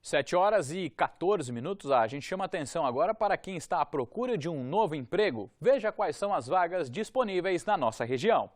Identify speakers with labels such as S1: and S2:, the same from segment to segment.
S1: 7h14. A gente chama atenção agora para quem está à procura de um novo emprego. Veja quais são as vagas disponíveis na nossa região.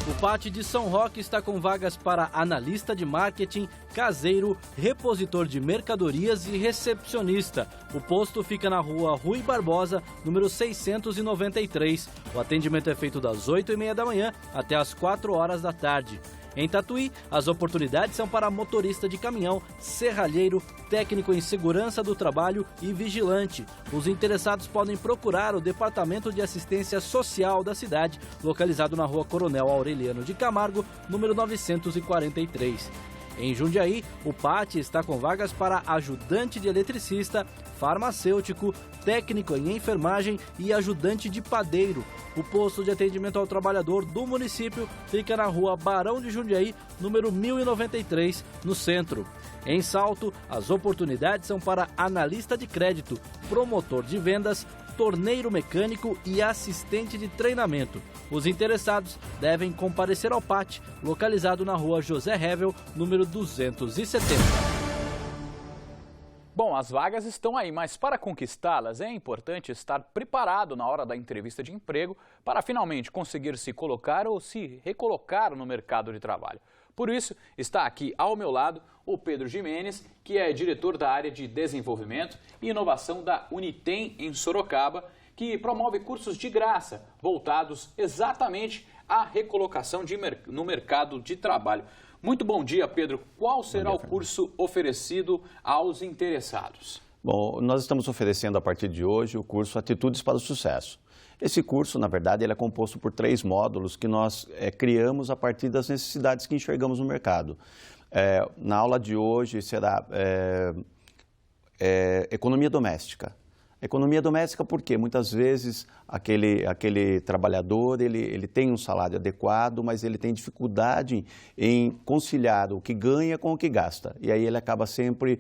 S2: O PAT de São Roque está com vagas para analista de marketing, caseiro, repositor de mercadorias e recepcionista. O posto fica na rua Rui Barbosa, número 693. O atendimento é feito das 8h30 da manhã até as 4h da tarde. Em Tatuí, as oportunidades são para motorista de caminhão, serralheiro, técnico em segurança do trabalho e vigilante. Os interessados podem procurar o Departamento de Assistência Social da cidade, localizado na rua Coronel Aureliano de Camargo, número 943. Em Jundiaí, o PAT está com vagas para ajudante de eletricista, farmacêutico, técnico em enfermagem e ajudante de padeiro. O posto de atendimento ao trabalhador do município fica na rua Barão de Jundiaí, número 1093, no centro. Em Salto, as oportunidades são para analista de crédito, promotor de vendas, torneiro mecânico e assistente de treinamento. Os interessados devem comparecer ao PAT, localizado na rua José Revel, número 270.
S1: Bom, as vagas estão aí, mas para conquistá-las é importante estar preparado na hora da entrevista de emprego para finalmente conseguir se colocar ou se recolocar no mercado de trabalho. Por isso, está aqui ao meu lado o Pedro Jimenez, que é diretor da área de desenvolvimento e inovação da Unitem em Sorocaba, que promove cursos de graça voltados exatamente à recolocação no mercado de trabalho. Muito bom dia, Pedro. Qual será o curso oferecido aos interessados?
S3: Bom, nós estamos oferecendo a partir de hoje o curso Atitudes para o Sucesso. Esse curso, na verdade, ele é composto por 3 módulos que nós criamos a partir das necessidades que enxergamos no mercado. Na aula de hoje será economia doméstica. Economia doméstica porque muitas vezes aquele trabalhador ele tem um salário adequado, mas ele tem dificuldade em conciliar o que ganha com o que gasta. E aí ele acaba sempre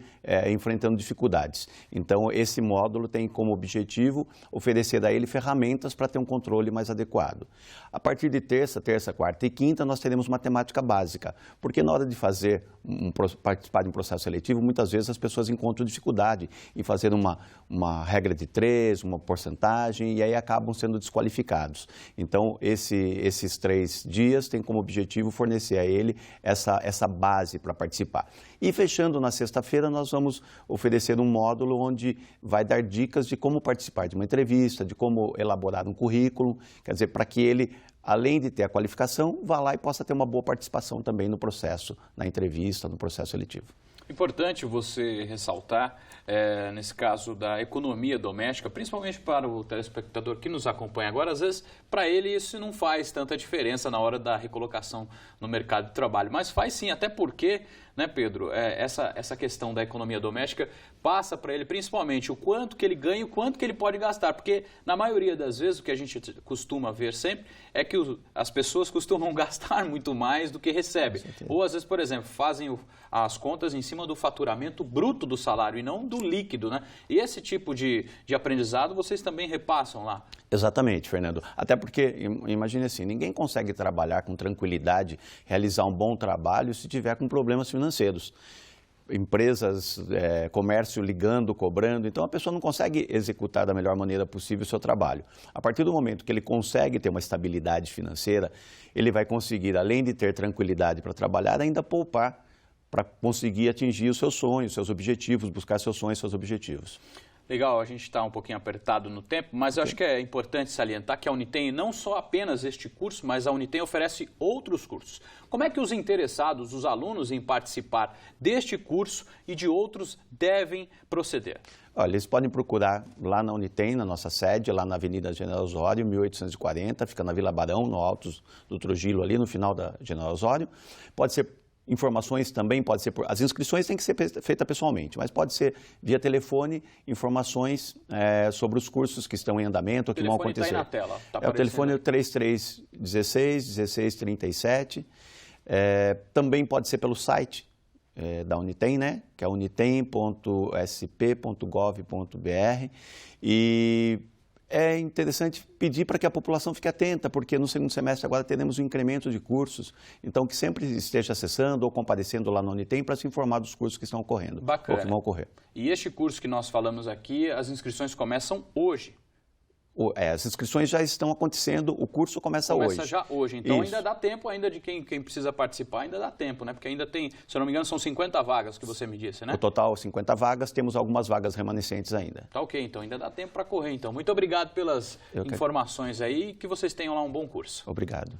S3: enfrentando dificuldades. Então esse módulo tem como objetivo oferecer a ele ferramentas para ter um controle mais adequado. A partir de terça, quarta e quinta nós teremos matemática básica, porque na hora de participar de um processo seletivo, muitas vezes as pessoas encontram dificuldade em fazer uma regra de 3, uma porcentagem, e aí acabam sendo desqualificados. Então, esses 3 dias têm como objetivo fornecer a ele essa base para participar. E fechando na sexta-feira, nós vamos oferecer um módulo onde vai dar dicas de como participar de uma entrevista, de como elaborar um currículo, quer dizer, para que ele, além de ter a qualificação, vá lá e possa ter uma boa participação também no processo, na entrevista, no processo seletivo.
S1: Importante você ressaltar, nesse caso da economia doméstica, principalmente para o telespectador que nos acompanha agora, às vezes para ele isso não faz tanta diferença na hora da recolocação no mercado de trabalho, mas faz sim, até porque, né, Pedro, essa questão da economia doméstica passa para ele principalmente o quanto que ele ganha e o quanto que ele pode gastar, porque na maioria das vezes o que a gente costuma ver sempre é que as pessoas costumam gastar muito mais do que recebem, ou às vezes, por exemplo, fazem as contas em cima do faturamento bruto do salário e não do líquido, né? E esse tipo de aprendizado vocês também repassam lá?
S3: Exatamente, Fernando. Até porque, imagine assim, ninguém consegue trabalhar com tranquilidade, realizar um bom trabalho se tiver com problemas financeiros. Empresas, comércio ligando, cobrando, então a pessoa não consegue executar da melhor maneira possível o seu trabalho. A partir do momento que ele consegue ter uma estabilidade financeira, ele vai conseguir, além de ter tranquilidade para trabalhar, ainda poupar para conseguir atingir os seus sonhos, seus objetivos, buscar seus sonhos, seus objetivos.
S1: Legal, a gente está um pouquinho apertado no tempo, mas eu acho que é importante salientar que a Unitem não só apenas este curso, mas a Unitem oferece outros cursos. Como é que os interessados, os alunos em participar deste curso e de outros devem proceder?
S3: Olha, eles podem procurar lá na Unitem, na nossa sede, lá na Avenida General Osório, 1840, fica na Vila Barão, no alto do Trujillo, ali no final da General Osório. Pode ser informações também, pode ser as inscrições têm que ser feitas pessoalmente, mas pode ser via telefone, informações sobre os cursos que estão em andamento, ou que vão acontecer.
S1: Tá aí na tela, tá
S3: o telefone é 3316 1637. Também pode ser pelo site da Unitem, né? Que é unitem.sp.gov.br. E é interessante pedir para que a população fique atenta, porque no segundo semestre agora teremos um incremento de cursos, então que sempre esteja acessando ou comparecendo lá no Unitem para se informar dos cursos que estão ocorrendo.
S1: Bacana.
S3: Ou que vão ocorrer.
S1: E este curso que nós falamos aqui, as inscrições começam hoje.
S3: As inscrições já estão acontecendo, o curso começa hoje.
S1: Começa já hoje, então
S3: Isso.
S1: ainda dá tempo ainda de quem precisa participar, ainda dá tempo, né? Porque ainda tem, se eu não me engano, são 50 vagas que você me disse, né?
S3: O total 50 vagas, temos algumas vagas remanescentes ainda.
S1: Tá ok, então ainda dá tempo para correr. Então, muito obrigado pelas informações aí e que vocês tenham lá um bom curso.
S3: Obrigado.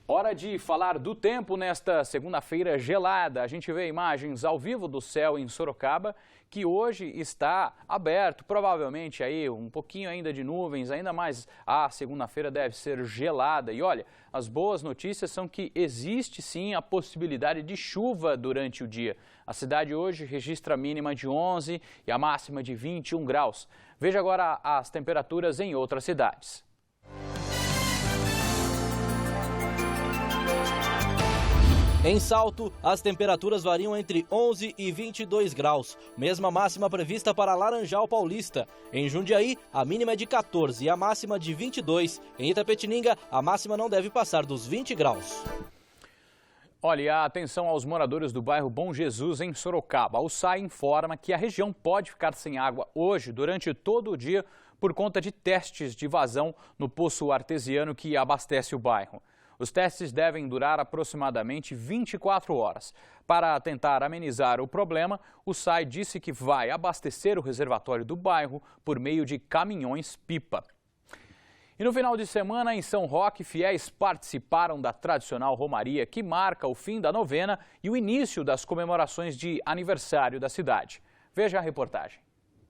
S1: Hora de falar do tempo nesta segunda-feira gelada. A gente vê imagens ao vivo do céu em Sorocaba, que hoje está aberto, provavelmente aí um pouquinho ainda de nuvens, ainda mais a segunda-feira deve ser gelada. E olha, as boas notícias são que existe sim a possibilidade de chuva durante o dia. A cidade hoje registra a mínima de 11 e a máxima de 21 graus. Veja agora as temperaturas em outras cidades.
S2: Em Salto, as temperaturas variam entre 11 e 22 graus, mesma máxima prevista para Laranjal Paulista. Em Jundiaí, a mínima é de 14 e a máxima de 22. Em Itapetininga, a máxima não deve passar dos 20 graus.
S1: Olha, atenção aos moradores do bairro Bom Jesus, em Sorocaba. O SAI informa que a região pode ficar sem água hoje, durante todo o dia, por conta de testes de vazão no poço artesiano que abastece o bairro. Os testes devem durar aproximadamente 24 horas. Para tentar amenizar o problema, o SAI disse que vai abastecer o reservatório do bairro por meio de caminhões-pipa. E no final de semana, em São Roque, fiéis participaram da tradicional romaria que marca o fim da novena e o início das comemorações de aniversário da cidade. Veja a reportagem.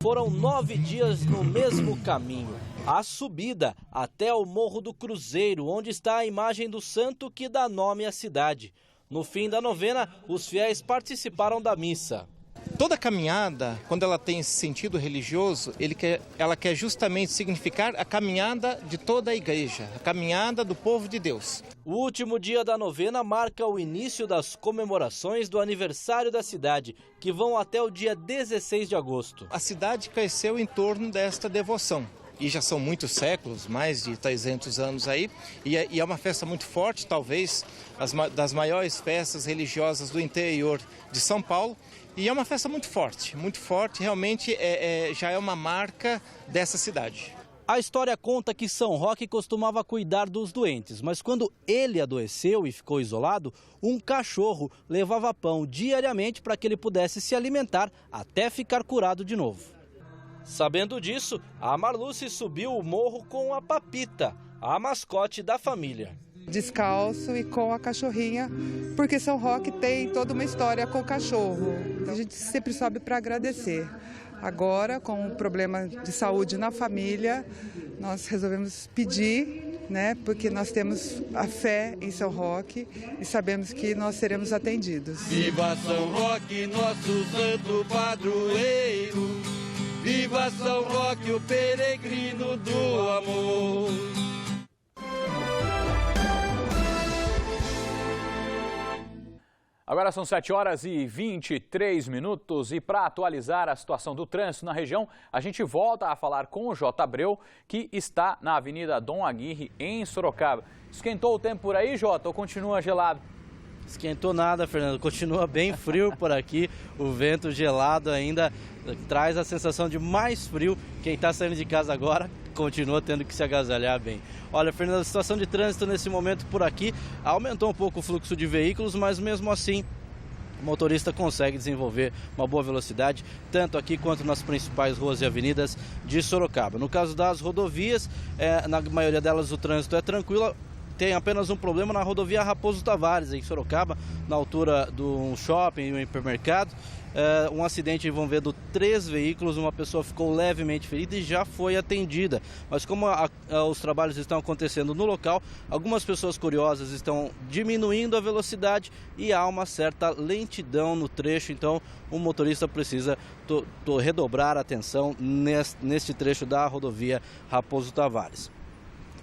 S2: Foram 9 dias no mesmo caminho, a subida até o Morro do Cruzeiro, onde está a imagem do santo que dá nome à cidade. No fim da novena, os fiéis participaram da missa.
S4: Toda caminhada, quando ela tem esse sentido religioso, ela quer justamente significar a caminhada de toda a igreja, a caminhada do povo de Deus.
S2: O último dia da novena marca o início das comemorações do aniversário da cidade, que vão até o dia 16 de agosto.
S4: A cidade cresceu em torno desta devoção. E já são muitos séculos, mais de 300 anos aí, e é uma festa muito forte, talvez das maiores festas religiosas do interior de São Paulo. E é uma festa muito forte, realmente já é uma marca dessa cidade.
S2: A história conta que São Roque costumava cuidar dos doentes, mas quando ele adoeceu e ficou isolado, um cachorro levava pão diariamente para que ele pudesse se alimentar até ficar curado de novo. Sabendo disso, a Marluce subiu o morro com a Papita, a mascote da família.
S5: Descalço e com a cachorrinha, porque São Roque tem toda uma história com o cachorro. A gente sempre sobe para agradecer. Agora, com o problema de saúde na família, nós resolvemos pedir, né, porque nós temos a fé em São Roque e sabemos que nós seremos atendidos.
S6: Viva São Roque, nosso santo padroeiro! Viva São Roque, o peregrino do amor!
S1: Agora são 7 horas e 23 minutos e para atualizar a situação do trânsito na região, a gente volta a falar com o J. Abreu, que está na Avenida Dom Aguirre, em Sorocaba. Esquentou o tempo por aí, Jota, ou continua gelado?
S2: Esquentou nada, Fernando. Continua bem frio por aqui. O vento gelado ainda traz a sensação de mais frio. Quem está saindo de casa agora continua tendo que se agasalhar bem. Olha, Fernando, a situação de trânsito nesse momento por aqui aumentou um pouco o fluxo de veículos, mas mesmo assim o motorista consegue desenvolver uma boa velocidade, tanto aqui quanto nas principais ruas e avenidas de Sorocaba. No caso das rodovias, na maioria delas o trânsito é tranquilo. Tem apenas um problema na rodovia Raposo Tavares, em Sorocaba, na altura do shopping e um hipermercado. Um acidente envolvendo 3 veículos, uma pessoa ficou levemente ferida e já foi atendida. Mas como os trabalhos estão acontecendo no local, algumas pessoas curiosas estão diminuindo a velocidade e há uma certa lentidão no trecho, então o motorista precisa redobrar a atenção neste trecho da rodovia Raposo Tavares.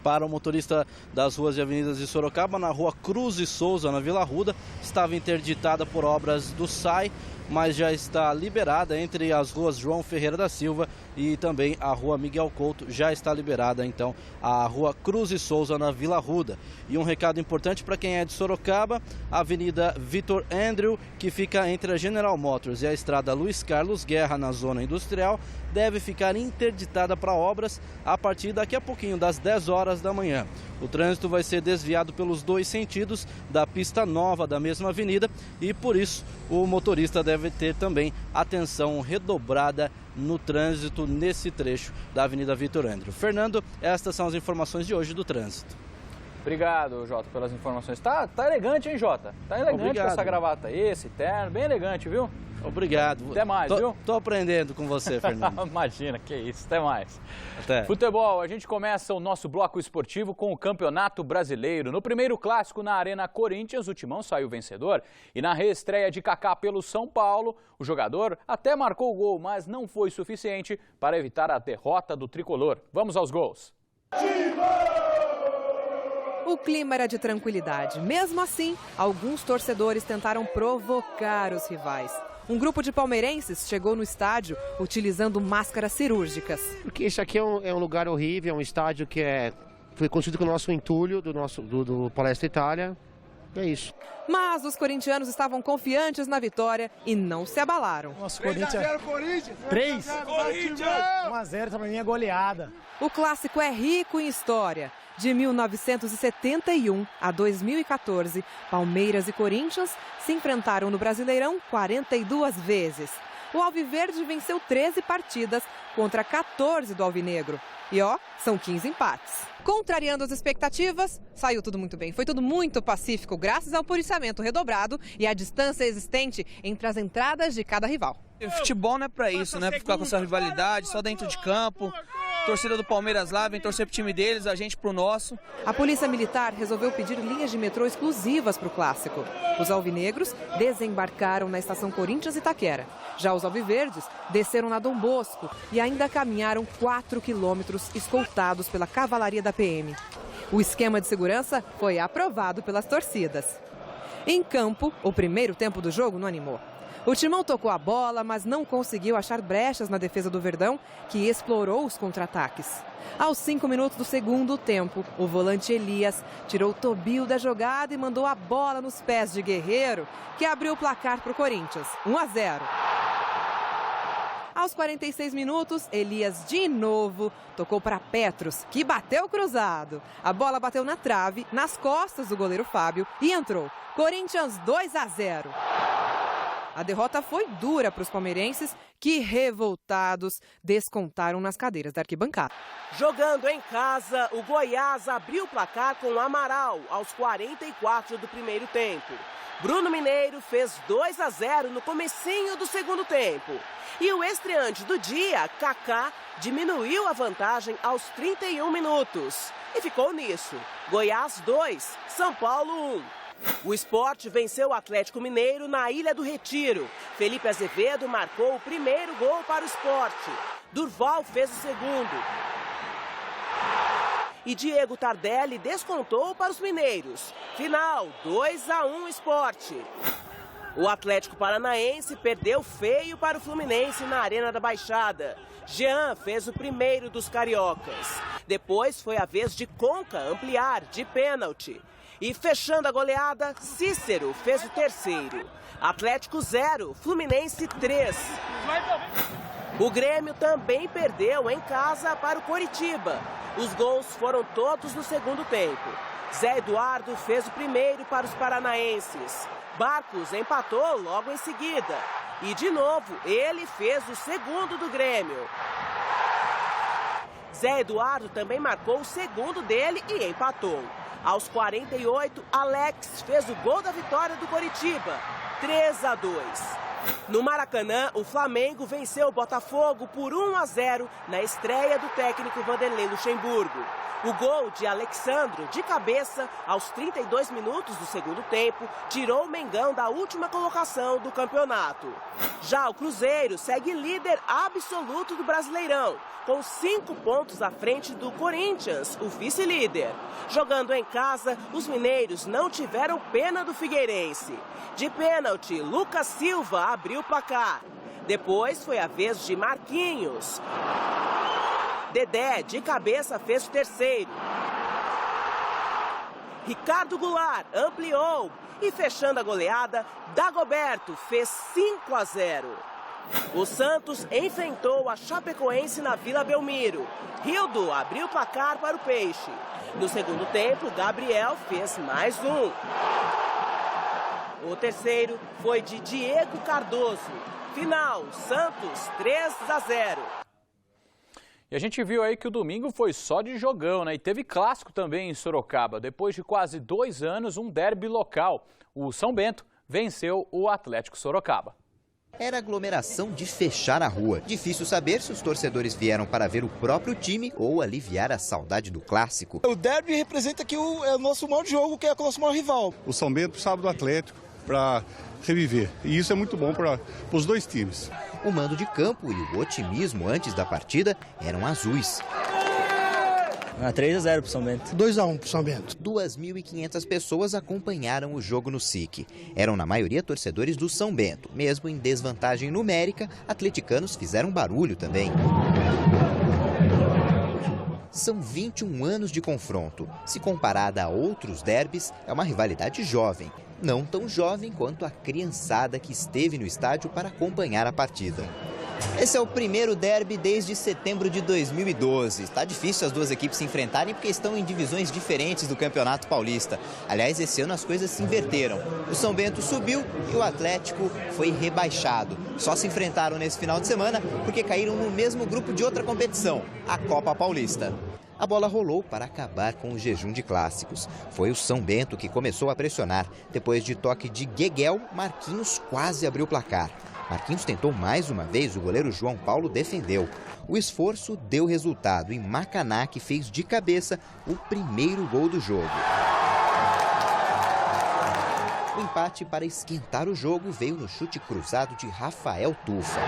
S2: Para o motorista das ruas e avenidas de Sorocaba, na rua Cruz e Souza, na Vila Arruda, estava interditada por obras do SAI, mas já está liberada entre as ruas João Ferreira da Silva e também a Rua Miguel Couto já está liberada, então, a Rua Cruz e Souza na Vila Arruda. E um recado importante para quem é de Sorocaba, a Avenida Vitor Andrew, que fica entre a General Motors e a Estrada Luiz Carlos Guerra, na zona industrial, deve ficar interditada para obras a partir daqui a pouquinho, das 10 horas da manhã. O trânsito vai ser desviado pelos dois sentidos da pista nova da mesma avenida e, por isso, o motorista deve ter também atenção redobrada no trânsito nesse trecho da Avenida Vitor Andrew. Fernando, estas são as informações de hoje do trânsito.
S1: Obrigado, Jota, pelas informações. Tá elegante, hein, Jota? Tá elegante. Obrigado. Com essa gravata aí, esse terno, bem elegante, viu?
S2: Obrigado.
S1: Até mais, viu?
S2: Tô aprendendo com você, Fernando.
S1: Imagina, que isso. Até mais.
S2: Até.
S1: Futebol, a gente começa o nosso bloco esportivo com o Campeonato Brasileiro. No primeiro clássico na Arena Corinthians, o Timão saiu vencedor. E na reestreia de Kaká pelo São Paulo, o jogador até marcou o gol, mas não foi suficiente para evitar a derrota do tricolor. Vamos aos gols.
S7: O clima era de tranquilidade. Mesmo assim, alguns torcedores tentaram provocar os rivais. Um grupo de palmeirenses chegou no estádio utilizando máscaras cirúrgicas.
S8: Porque isso aqui é um lugar horrível, é um estádio que foi construído com o nosso entulho do Palestra Itália. É isso.
S7: Mas os corintianos estavam confiantes na vitória e não se abalaram.
S9: Nossa, Corinthians. 3? 1-0, pra mim é goleada.
S7: O clássico é rico em história. De 1971 a 2014, Palmeiras e Corinthians se enfrentaram no Brasileirão 42 vezes. O Alviverde venceu 13 partidas contra 14 do Alvinegro. E são 15 empates. Contrariando as expectativas, saiu tudo muito bem. Foi tudo muito pacífico, graças ao policiamento redobrado e à distância existente entre as entradas de cada rival.
S10: O futebol não é pra isso, né? Pra ficar com essa rivalidade, só dentro de campo. Torcida do Palmeiras lá, vem torcer pro time deles, a gente pro nosso.
S7: A Polícia Militar resolveu pedir linhas de metrô exclusivas para o clássico. Os alvinegros desembarcaram na estação Corinthians Itaquera. Já os alviverdes desceram na Dom Bosco e ainda caminharam 4 quilômetros escoltados pela cavalaria da PM. O esquema de segurança foi aprovado pelas torcidas. Em campo, o primeiro tempo do jogo não animou. O Timão tocou a bola, mas não conseguiu achar brechas na defesa do Verdão, que explorou os contra-ataques. Aos 5 minutos do segundo tempo, o volante Elias tirou o Tobio da jogada e mandou a bola nos pés de Guerreiro, que abriu o placar para o Corinthians, 1-0. Aos 46 minutos, Elias de novo tocou para Petros, que bateu cruzado. A bola bateu na trave, nas costas do goleiro Fábio e entrou. Corinthians 2-0. A derrota foi dura para os palmeirenses, que, revoltados, descontaram nas cadeiras da arquibancada.
S11: Jogando em casa, o Goiás abriu o placar com o Amaral aos 44 do primeiro tempo. Bruno Mineiro fez 2-0 no comecinho do segundo tempo. E o estreante do dia, Kaká, diminuiu a vantagem aos 31 minutos. E ficou nisso. Goiás 2, São Paulo 1. O Sport venceu o Atlético Mineiro na Ilha do Retiro. Felipe Azevedo marcou o primeiro gol para o Sport. Durval fez o segundo. E Diego Tardelli descontou para os mineiros. Final, 2-1 Sport. O Atlético Paranaense perdeu feio para o Fluminense na Arena da Baixada. Jean fez o primeiro dos cariocas. Depois foi a vez de Conca ampliar de pênalti. E fechando a goleada, Cícero fez o terceiro. Atlético 0, Fluminense 3. O Grêmio também perdeu em casa para o Coritiba. Os gols foram todos no segundo tempo. Zé Eduardo fez o primeiro para os paranaenses. Barcos empatou logo em seguida. E de novo, ele fez o segundo do Grêmio. Zé Eduardo também marcou o segundo dele e empatou. Aos 48, Alex fez o gol da vitória do Coritiba, 3-2. No Maracanã, o Flamengo venceu o Botafogo por 1-0 na estreia do técnico Vanderlei Luxemburgo. O gol de Alexandro, de cabeça, aos 32 minutos do segundo tempo, tirou o Mengão da última colocação do campeonato. Já o Cruzeiro segue líder absoluto do Brasileirão, com 5 pontos à frente do Corinthians, o vice-líder. Jogando em casa, os mineiros não tiveram pena do Figueirense. De pênalti, Lucas Silva abriu o placar. Depois foi a vez de Marquinhos. Dedé, de cabeça, fez o terceiro. Ricardo Goulart ampliou. E fechando a goleada, Dagoberto fez 5-0. O Santos enfrentou a Chapecoense na Vila Belmiro. Rildo abriu o placar para o Peixe. No segundo tempo, Gabriel fez mais um. O terceiro foi de Diego Cardoso. Final, Santos 3-0.
S1: E a gente viu aí que o domingo foi só de jogão, né? E teve clássico também em Sorocaba. Depois de quase 2 anos, um derby local. O São Bento venceu o Atlético Sorocaba.
S12: Era aglomeração de fechar a rua. Difícil saber se os torcedores vieram para ver o próprio time ou aliviar a saudade do clássico.
S9: O derby representa que é o nosso maior jogo, que é o nosso maior rival.
S13: O São Bento precisava do Atlético para reviver. E isso é muito bom para os dois times.
S12: O mando de campo e o otimismo antes da partida eram azuis.
S9: 3-0 pro São Bento. 2-1 pro São Bento.
S12: 2.500 pessoas acompanharam o jogo no SIC. Eram na maioria torcedores do São Bento. Mesmo em desvantagem numérica, atleticanos fizeram barulho também. São 21 anos de confronto. Se comparada a outros derbys, é uma rivalidade jovem. Não tão jovem quanto a criançada que esteve no estádio para acompanhar a partida. Esse é o primeiro derby desde setembro de 2012. Está difícil as duas equipes se enfrentarem porque estão em divisões diferentes do Campeonato Paulista. Aliás, esse ano as coisas se inverteram. O São Bento subiu e o Atlético foi rebaixado. Só se enfrentaram nesse final de semana porque caíram no mesmo grupo de outra competição, a Copa Paulista. A bola rolou para acabar com o jejum de clássicos. Foi o São Bento que começou a pressionar. Depois de toque de Gueguel, Marquinhos quase abriu o placar. Marquinhos tentou mais uma vez, o goleiro João Paulo defendeu. O esforço deu resultado e Macanak fez de cabeça o primeiro gol do jogo. O empate para esquentar o jogo veio no chute cruzado de Rafael Tufa.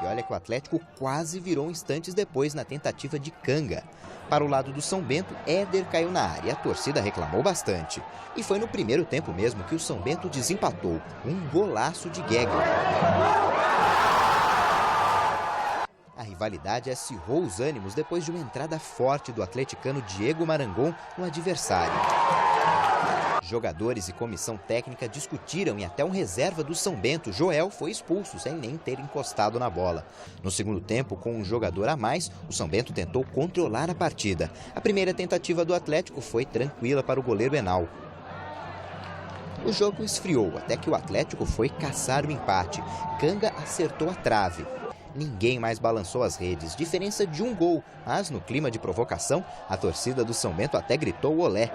S12: E olha que o Atlético quase virou instantes depois na tentativa de Canga. Para o lado do São Bento, Éder caiu na área e a torcida reclamou bastante. E foi no primeiro tempo mesmo que o São Bento desempatou. Um golaço de Gueguel. A rivalidade acirrou os ânimos depois de uma entrada forte do atleticano Diego Marangon no adversário. Jogadores e comissão técnica discutiram e até um reserva do São Bento, Joel, foi expulso sem nem ter encostado na bola. No segundo tempo, com um jogador a mais, o São Bento tentou controlar a partida. A primeira tentativa do Atlético foi tranquila para o goleiro Henal. O jogo esfriou até que o Atlético foi caçar o empate. Canga acertou a trave. Ninguém mais balançou as redes, diferença de um gol. Mas no clima de provocação, a torcida do São Bento até gritou olé.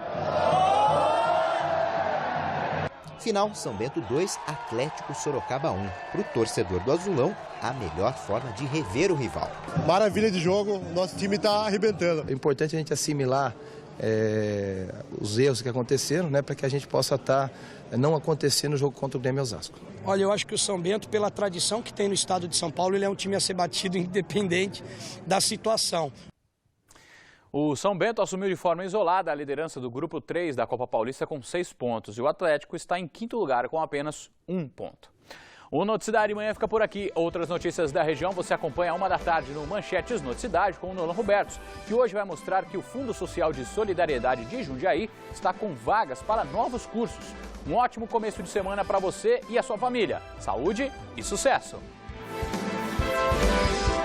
S12: Final, São Bento 2, Atlético Sorocaba 1. Para o torcedor do Azulão, a melhor forma de rever o rival.
S9: Maravilha de jogo, nosso time está arrebentando.
S14: É importante a gente assimilar os erros que aconteceram, né, para que a gente possa não acontecer no jogo contra o Grêmio Osasco.
S9: Olha, eu acho que o São Bento, pela tradição que tem no estado de São Paulo, ele é um time a ser batido independente da situação.
S1: O São Bento assumiu de forma isolada a liderança do Grupo 3 da Copa Paulista com 6 pontos e o Atlético está em 5º lugar com apenas 1 ponto. O Noticidade Manhã fica por aqui. Outras notícias da região você acompanha à 13h no Manchetes Noticidade com o Nolan Roberto, que hoje vai mostrar que o Fundo Social de Solidariedade de Jundiaí está com vagas para novos cursos. Um ótimo começo de semana para você e a sua família. Saúde e sucesso!